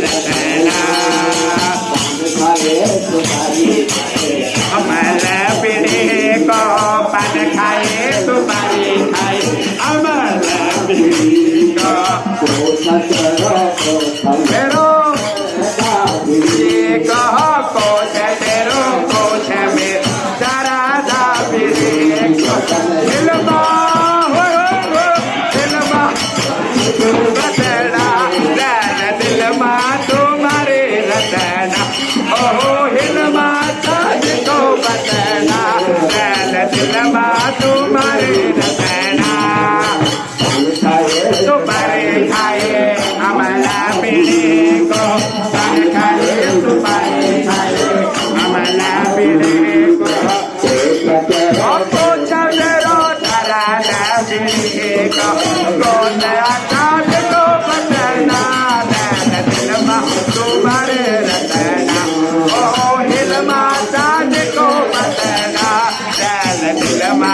रतना अमल पीढ़ी को पान खाए तुम्हारी खाए अमल पीढ़ी को मेरो कहो कोश तेरो कोश में सारा दा पीढ़ी को दिलमा रतना दिलमा तुम्हारे रतना ओहो हिलमा को बतना दिलमा तुम्हारे रतना तुम्हारे खाए अमला पीढ़ी को खाए तुम्हारे खाए अमला पीढ़ी को चलो धरा पीढ़ी को नया काट को बतना दिलमा तुम्हारे रतना ओ हिलमा को बतना दिलमा